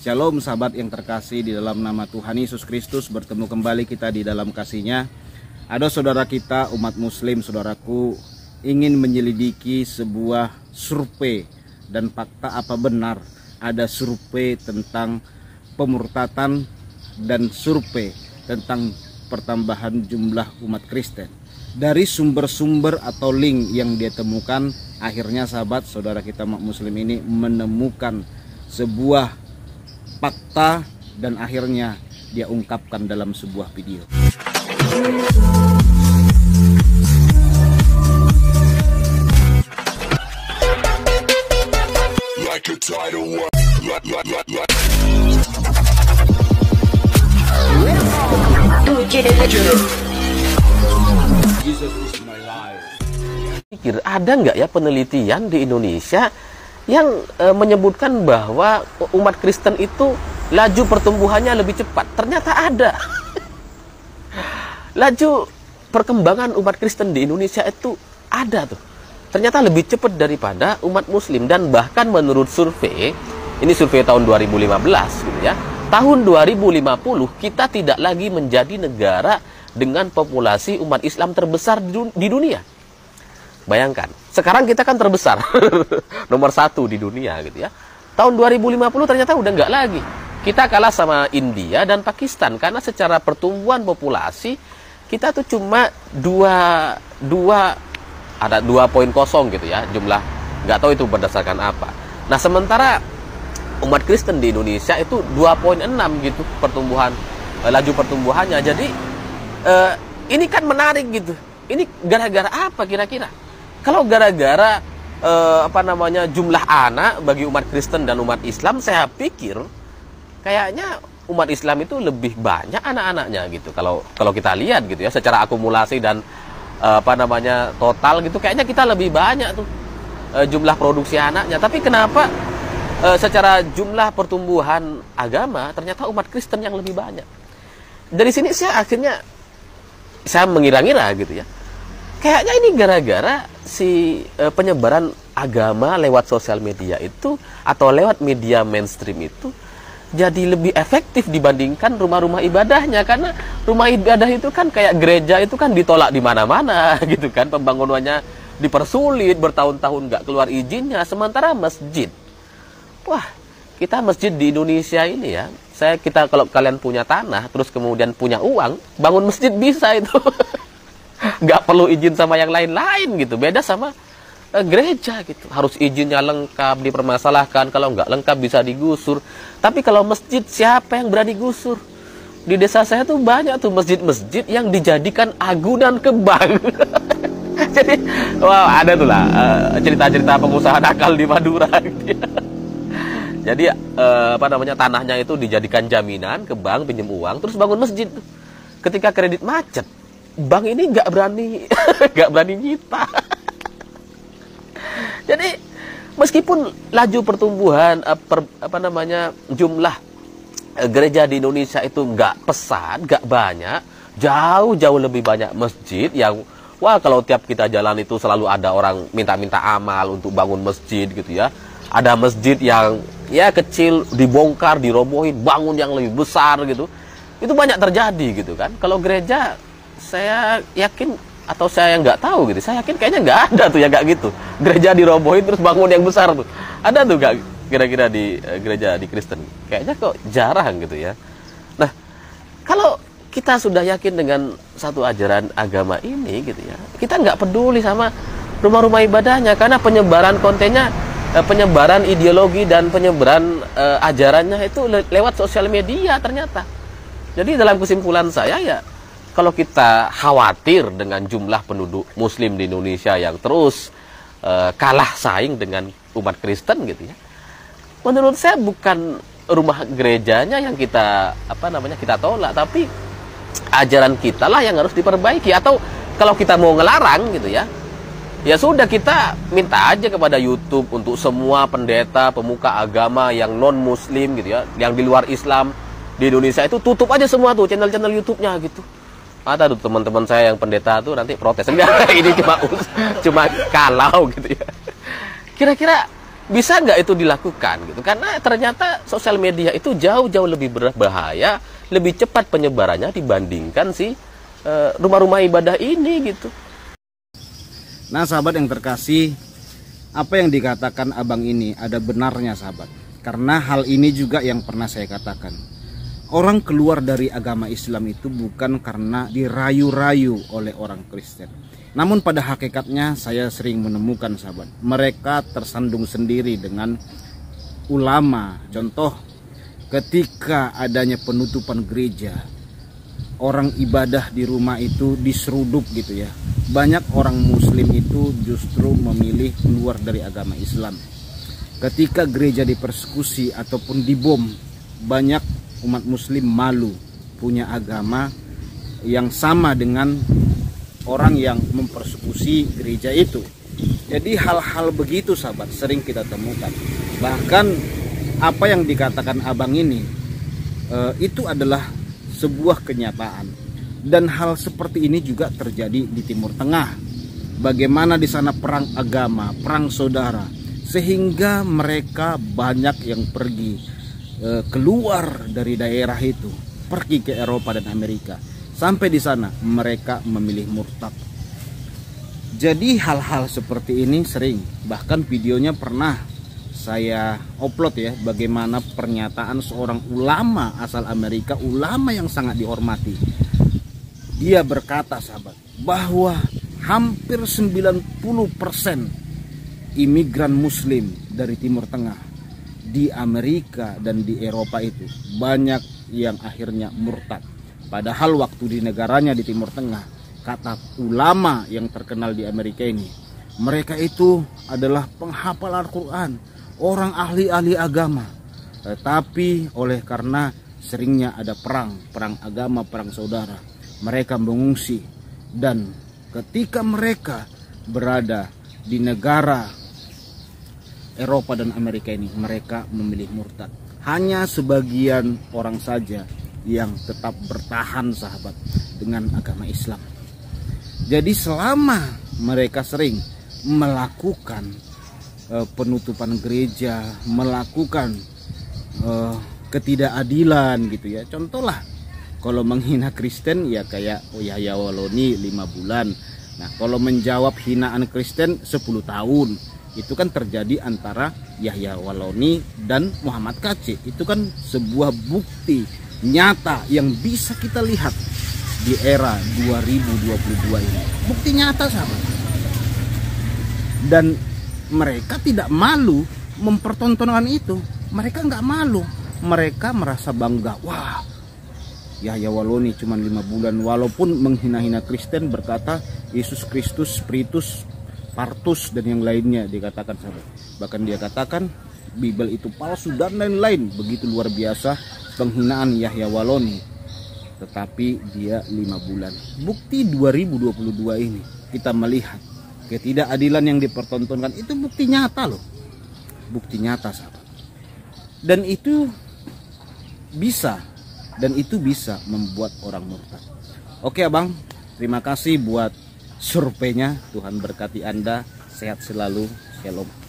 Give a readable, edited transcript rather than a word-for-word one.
Shalom sahabat yang terkasih, di dalam nama Tuhan Yesus Kristus bertemu kembali kita di dalam kasih-Nya. Ada saudara kita umat muslim, saudaraku, ingin menyelidiki sebuah survei dan fakta apa benar ada survei tentang pemurtatan dan survei tentang pertambahan jumlah umat Kristen. Dari sumber-sumber atau link yang dia temukan, akhirnya sahabat saudara kita umat muslim ini menemukan sebuah fakta dan akhirnya dia ungkapkan dalam sebuah video. Pikir ada nggak ya penelitian di Indonesia yang menyebutkan bahwa umat Kristen itu laju pertumbuhannya lebih cepat? Ternyata ada. Laju perkembangan umat Kristen di Indonesia itu ada tuh. Ternyata lebih cepat daripada umat Muslim, dan bahkan menurut survei, ini survei tahun 2015 gitu ya. Tahun 2050 kita tidak lagi menjadi negara dengan populasi umat Islam terbesar di dunia. Bayangkan, sekarang kita kan terbesar, nomor 1 di dunia gitu ya. Tahun 2050 ternyata udah nggak lagi. Kita kalah sama India dan Pakistan, karena secara pertumbuhan populasi kita tuh cuma 2,0 gitu ya jumlah. Nggak tahu itu berdasarkan apa. Nah sementara umat Kristen di Indonesia itu 2,6 gitu pertumbuhan, laju pertumbuhannya. Jadi ini kan menarik gitu. Ini gara-gara apa kira-kira? Kalau gara-gara jumlah anak bagi umat Kristen dan umat Islam, saya pikir kayaknya umat Islam itu lebih banyak anak-anaknya gitu. Kalau kita lihat gitu ya, secara akumulasi dan total gitu, kayaknya kita lebih banyak tuh jumlah produksi anaknya. Tapi kenapa secara jumlah pertumbuhan agama ternyata umat Kristen yang lebih banyak? Dari sini saya mengira-ngira gitu ya. Kayaknya ini gara-gara si penyebaran agama lewat sosial media itu atau lewat media mainstream itu jadi lebih efektif dibandingkan rumah-rumah ibadahnya. Karena rumah ibadah itu kan kayak gereja itu kan ditolak di mana-mana gitu kan, pembangunannya dipersulit, bertahun-tahun nggak keluar izinnya. Sementara masjid, wah, kita masjid di Indonesia ini ya, kita kalau kalian punya tanah terus kemudian punya uang, bangun masjid bisa itu. Nggak perlu izin sama yang lain-lain gitu. Beda sama gereja gitu, harus izinnya lengkap, dipermasalahkan, kalau nggak lengkap bisa digusur. Tapi kalau masjid, siapa yang berani gusur? Di desa saya tuh banyak tuh masjid-masjid yang dijadikan agunan ke bank. Jadi ada tuh lah cerita-cerita pengusaha nakal di Madura gitu ya. Jadi tanahnya itu dijadikan jaminan ke bank, pinjam uang, terus bangun masjid. Ketika kredit macet, bank ini nggak berani nyita. Jadi meskipun laju pertumbuhan jumlah gereja di Indonesia itu nggak pesat, nggak banyak, jauh lebih banyak masjid yang kalau tiap kita jalan itu selalu ada orang minta amal untuk bangun masjid gitu ya. Ada masjid yang ya kecil dibongkar, dirobohin, bangun yang lebih besar gitu. Itu banyak terjadi gitu kan. Kalau gereja, saya yakin, atau saya nggak tahu gitu, saya yakin kayaknya nggak ada tuh ya nggak gitu. Gereja dirobohin terus bangun yang besar tuh. Ada tuh nggak kira-kira di gereja di Kristen? Kayaknya kok jarang gitu ya. Nah, kalau kita sudah yakin dengan satu ajaran agama ini gitu ya, kita nggak peduli sama rumah-rumah ibadahnya, karena penyebaran kontennya, penyebaran ideologi dan penyebaran ajarannya itu lewat sosial media ternyata. Jadi dalam kesimpulan saya ya, kalau kita khawatir dengan jumlah penduduk Muslim di Indonesia yang terus kalah saing dengan umat Kristen gitu ya, menurut saya bukan rumah gerejanya yang kita kita tolak, tapi ajaran kita lah yang harus diperbaiki. Atau kalau kita mau ngelarang gitu ya, ya sudah, kita minta aja kepada YouTube untuk semua pendeta, pemuka agama yang non Muslim gitu ya, yang di luar Islam di Indonesia itu tutup aja semua tuh channel-channel YouTube-nya gitu. Ada tuh teman-teman saya yang pendeta tuh nanti protes, enggak, ini cuma kalau gitu ya. Kira-kira Bisa nggak itu dilakukan gitu? Karena ternyata sosial media itu jauh-jauh lebih berbahaya, lebih cepat penyebarannya dibandingkan si rumah-rumah ibadah ini gitu. Nah sahabat yang terkasih, apa yang dikatakan abang ini ada benarnya sahabat. Karena hal ini juga yang pernah saya katakan. Orang keluar dari agama Islam itu bukan karena dirayu-rayu oleh orang Kristen. Namun pada hakikatnya saya sering menemukan sahabat, mereka tersandung sendiri dengan ulama. Contoh, ketika adanya penutupan gereja, orang ibadah di rumah itu diseruduk gitu ya. Banyak orang muslim itu justru memilih keluar dari agama Islam. Ketika gereja dipersekusi ataupun dibom, banyak umat muslim malu punya agama yang sama dengan orang yang mempersekusi gereja itu. Jadi hal-hal begitu sahabat sering kita temukan. Bahkan apa yang dikatakan abang ini itu adalah sebuah kenyataan. Dan hal seperti ini juga terjadi di Timur Tengah. Bagaimana di sana perang agama, perang saudara, sehingga mereka banyak yang pergi keluar dari daerah itu, pergi ke Eropa dan Amerika. Sampai di sana mereka memilih murtad. Jadi hal-hal seperti ini sering, bahkan videonya pernah saya upload ya, bagaimana pernyataan seorang ulama asal Amerika, ulama yang sangat dihormati. Dia berkata sahabat, bahwa hampir 90% imigran muslim dari Timur Tengah di Amerika dan di Eropa itu banyak yang akhirnya murtad. Padahal waktu di negaranya di Timur Tengah, kata ulama yang terkenal di Amerika ini, mereka itu adalah penghafal Al-Quran, orang ahli-ahli agama. Tetapi oleh karena seringnya ada perang agama, perang saudara, mereka mengungsi. Dan ketika mereka berada di negara Eropa dan Amerika ini, mereka memilih murtad. Hanya sebagian orang saja yang tetap bertahan sahabat dengan agama Islam. Jadi selama mereka sering melakukan penutupan gereja, melakukan ketidakadilan gitu ya. Contohlah kalau menghina Kristen ya kayak Yahya Waloni 5 bulan. Nah kalau menjawab hinaan Kristen 10 tahun. Itu kan terjadi antara Yahya Waloni dan Muhammad Kacik. Itu kan sebuah bukti nyata yang bisa kita lihat di era 2022 ini. Bukti nyata sahabat. Dan mereka tidak malu mempertontonkan itu. Mereka nggak malu. Mereka merasa bangga. Wah, Yahya Waloni cuma 5 bulan. Walaupun menghina-hina Kristen, berkata Yesus Kristus, Spiritus, Partus dan yang lainnya dikatakan sahabat. Bahkan dia katakan Bible itu palsu dan lain-lain. Begitu luar biasa penghinaan Yahya Waloni. Tetapi dia 5 bulan. Bukti 2022 ini kita melihat ketidakadilan yang dipertontonkan itu bukti nyata loh. Bukti nyata sahabat. Dan itu bisa membuat orang murtad. Oke abang, terima kasih buat surveinya. Tuhan berkati Anda, sehat selalu, shalom.